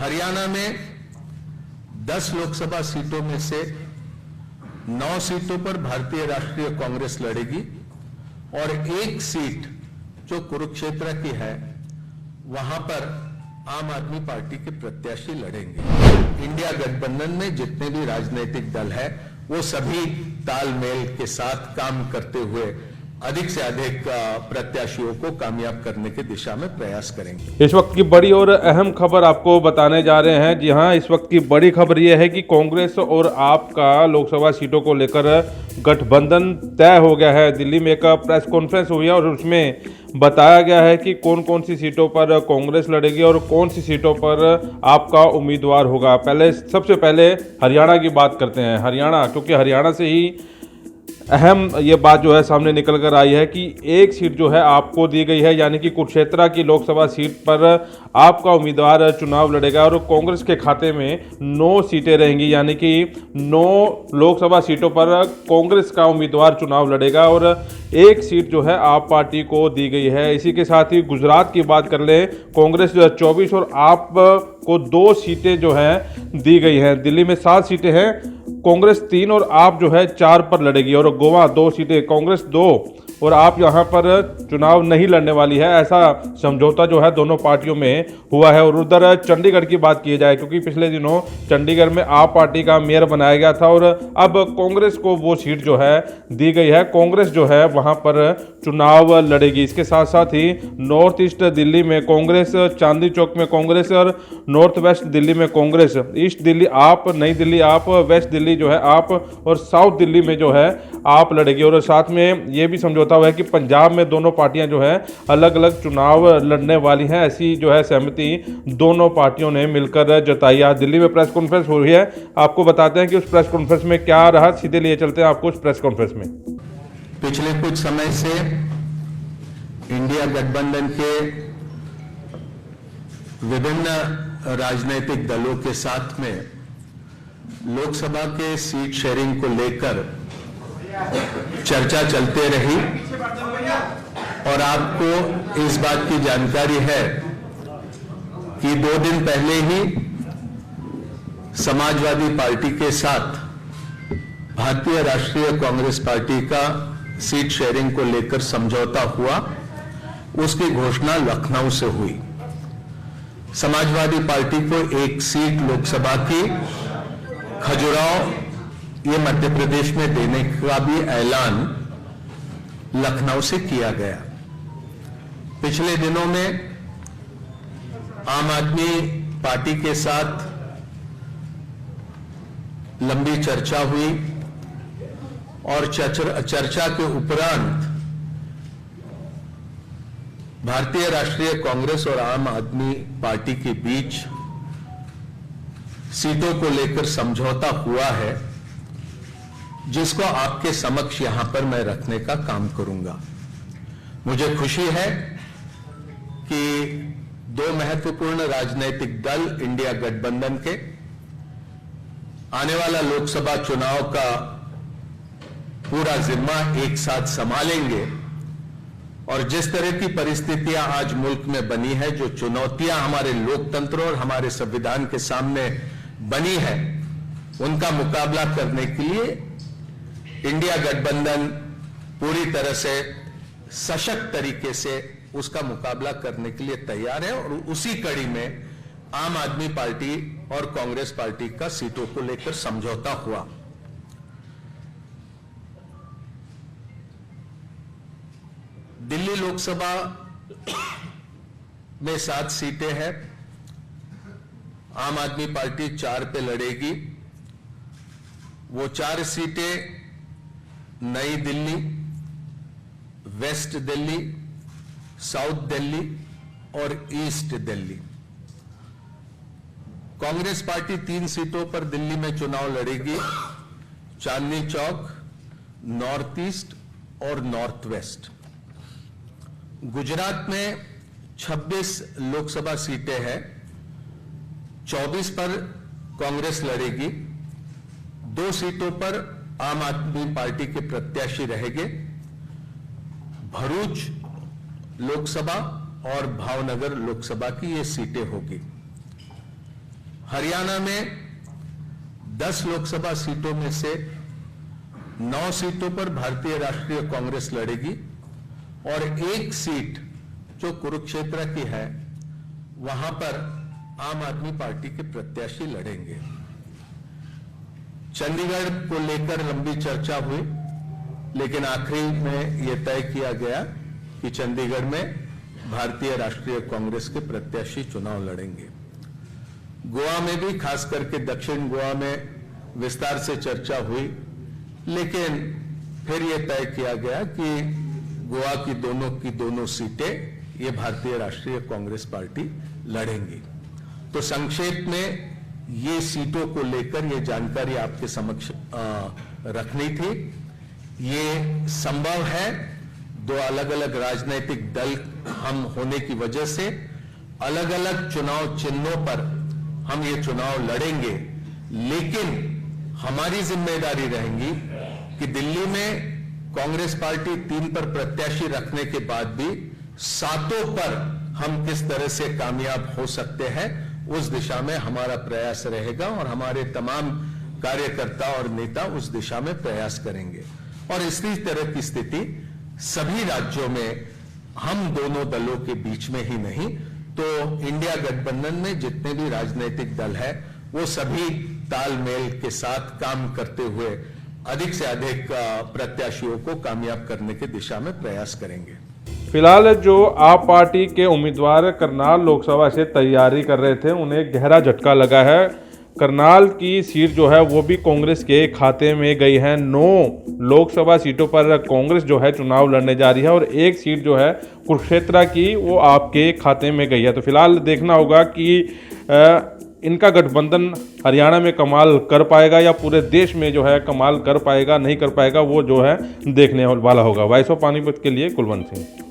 हरियाणा में 10 लोकसभा सीटों में से 9 सीटों पर भारतीय राष्ट्रीय कांग्रेस लड़ेगी और 1 सीट जो कुरुक्षेत्र की है वहां पर आम आदमी पार्टी के प्रत्याशी लड़ेंगे। इंडिया गठबंधन में जितने भी राजनीतिक दल है वो सभी तालमेल के साथ काम करते हुए अधिक से अधिक प्रत्याशियों को कामयाब करने की दिशा में प्रयास करेंगे। इस वक्त की बड़ी और अहम खबर आपको बताने जा रहे हैं। जी हां, इस वक्त की बड़ी खबर यह है कि कांग्रेस और आप का लोकसभा सीटों को लेकर गठबंधन तय हो गया है। दिल्ली में एक प्रेस कॉन्फ्रेंस हुई है और उसमें बताया गया है कि कौन कौन सी सीटों पर कांग्रेस लड़ेगी और कौन सी सीटों पर आपका उम्मीदवार होगा। सबसे पहले हरियाणा की बात करते हैं। हरियाणा, क्योंकि हरियाणा से ही अहम ये बात जो है सामने निकल कर आई है कि 1 सीट जो है आपको दी गई है, यानी कि कुरुक्षेत्र की लोकसभा सीट पर आपका उम्मीदवार चुनाव लड़ेगा और कांग्रेस के खाते में 9 सीटें रहेंगी, यानी कि 9 लोकसभा सीटों पर कांग्रेस का उम्मीदवार चुनाव लड़ेगा और 1 सीट जो है आप पार्टी को दी गई है। इसी के साथ ही गुजरात की बात कर लें, कांग्रेस 24 और आप को 2 सीटें जो हैं दी गई हैं। दिल्ली में 7 सीटें हैं, कांग्रेस 3 और आप जो है 4 पर लड़ेगी और गोवा 2 सीटें, कांग्रेस 2 और आप यहां पर चुनाव नहीं लड़ने वाली है। ऐसा समझौता जो है दोनों पार्टियों में हुआ है। और उधर चंडीगढ़ की बात की जाए, क्योंकि पिछले दिनों चंडीगढ़ में आप पार्टी का मेयर बनाया गया था और अब कांग्रेस को वो सीट जो है दी गई है। कांग्रेस जो है वहां पर चुनाव लड़ेगी। इसके साथ साथ ही नॉर्थ ईस्ट दिल्ली में कांग्रेस, चांदनी चौक में कांग्रेस और नॉर्थ वेस्ट दिल्ली में कांग्रेस, ईस्ट दिल्ली आप, नई दिल्ली आप, वेस्ट दिल्ली जो है आप और साउथ दिल्ली में जो है आप लड़ेगी। और साथ में ये भी समझौता हुआ है कि पंजाब में दोनों पार्टियां जो है अलग अलग चुनाव लड़ने वाली हैं। ऐसी जो है सहमति दोनों पार्टियों ने मिलकर जताई। आज दिल्ली में प्रेस कॉन्फ्रेंस हो रही है, आपको बताते हैं कि उस प्रेस कॉन्फ्रेंस में क्या रहा। सीधे लिए चलते हैं आपको उस प्रेस कॉन्फ्रेंस में। पिछले कुछ समय से इंडिया गठबंधन के विभिन्न राजनीतिक दलों के साथ में लोकसभा के सीट शेयरिंग को लेकर चर्चा चलते रही और आपको इस बात की जानकारी है कि 2 दिन पहले ही समाजवादी पार्टी के साथ भारतीय राष्ट्रीय कांग्रेस पार्टी का सीट शेयरिंग को लेकर समझौता हुआ। उसकी घोषणा लखनऊ से हुई। समाजवादी पार्टी को 1 सीट लोकसभा की खजुराहो, ये मध्य प्रदेश में देने का भी ऐलान लखनऊ से किया गया। पिछले दिनों में आम आदमी पार्टी के साथ लंबी चर्चा हुई और चर्चा के उपरांत भारतीय राष्ट्रीय कांग्रेस और आम आदमी पार्टी के बीच सीटों को लेकर समझौता हुआ है, जिसको आपके समक्ष यहां पर मैं रखने का काम करूंगा। मुझे खुशी है कि 2 महत्वपूर्ण राजनीतिक दल इंडिया गठबंधन के आने वाला लोकसभा चुनाव का पूरा जिम्मा एक साथ संभालेंगे और जिस तरह की परिस्थितियां आज मुल्क में बनी है, जो चुनौतियां हमारे लोकतंत्र और हमारे संविधान के सामने बनी है, उनका मुकाबला करने के लिए इंडिया गठबंधन पूरी तरह से सशक्त तरीके से उसका मुकाबला करने के लिए तैयार है। और उसी कड़ी में आम आदमी पार्टी और कांग्रेस पार्टी का सीटों को लेकर समझौता हुआ। दिल्ली लोकसभा में 7 सीटें हैं। आम आदमी पार्टी 4 पे लड़ेगी। वो 4 सीटें नई दिल्ली, वेस्ट दिल्ली, साउथ दिल्ली और ईस्ट दिल्ली। कांग्रेस पार्टी 3 सीटों पर दिल्ली में चुनाव लड़ेगी, चांदनी चौक, नॉर्थ ईस्ट और नॉर्थ वेस्ट। गुजरात में 26 लोकसभा सीटें हैं, 24 पर कांग्रेस लड़ेगी, 2 सीटों पर आम आदमी पार्टी के प्रत्याशी रहेंगे। भरूच लोकसभा और भावनगर लोकसभा की ये सीटें होगी। हरियाणा में 10 लोकसभा सीटों में से 9 सीटों पर भारतीय राष्ट्रीय कांग्रेस लड़ेगी और 1 सीट जो कुरुक्षेत्र की है वहां पर आम आदमी पार्टी के प्रत्याशी लड़ेंगे। चंडीगढ़ को लेकर लंबी चर्चा हुई, लेकिन आखिरी में यह तय किया गया कि चंडीगढ़ में भारतीय राष्ट्रीय कांग्रेस के प्रत्याशी चुनाव लड़ेंगे। गोवा में भी, खास करके दक्षिण गोवा में विस्तार से चर्चा हुई, लेकिन फिर यह तय किया गया कि गोवा की दोनों सीटें ये भारतीय राष्ट्रीय कांग्रेस पार्टी लड़ेंगी। तो संक्षेप में ये सीटों को लेकर ये जानकारी आपके समक्ष रखनी थी। ये संभव है, 2 अलग अलग राजनीतिक दल हम होने की वजह से अलग अलग चुनाव चिन्हों पर हम ये चुनाव लड़ेंगे, लेकिन हमारी जिम्मेदारी रहेगी कि दिल्ली में कांग्रेस पार्टी 3 पर प्रत्याशी रखने के बाद भी 7 पर हम किस तरह से कामयाब हो सकते हैं, उस दिशा में हमारा प्रयास रहेगा और हमारे तमाम कार्यकर्ता और नेता उस दिशा में प्रयास करेंगे। और इसी तरह की स्थिति सभी राज्यों में हम दोनों दलों के बीच में ही नहीं, तो इंडिया गठबंधन में जितने भी राजनीतिक दल है वो सभी तालमेल के साथ काम करते हुए अधिक से अधिक प्रत्याशियों को कामयाब करने की दिशा में प्रयास करेंगे। फिलहाल जो आप पार्टी के उम्मीदवार करनाल लोकसभा से तैयारी कर रहे थे, उन्हें गहरा झटका लगा है। करनाल की सीट जो है वो भी कांग्रेस के खाते में गई है। 9 लोकसभा सीटों पर कांग्रेस जो है चुनाव लड़ने जा रही है और 1 सीट जो है कुरुक्षेत्र की वो आपके खाते में गई है। तो फिलहाल देखना होगा कि इनका गठबंधन हरियाणा में कमाल कर पाएगा या पूरे देश में जो है कमाल कर पाएगा, नहीं कर पाएगा, वो जो है देखने वाला होगा। वॉइस ऑफ पानीपत के लिए कुलवंत सिंह।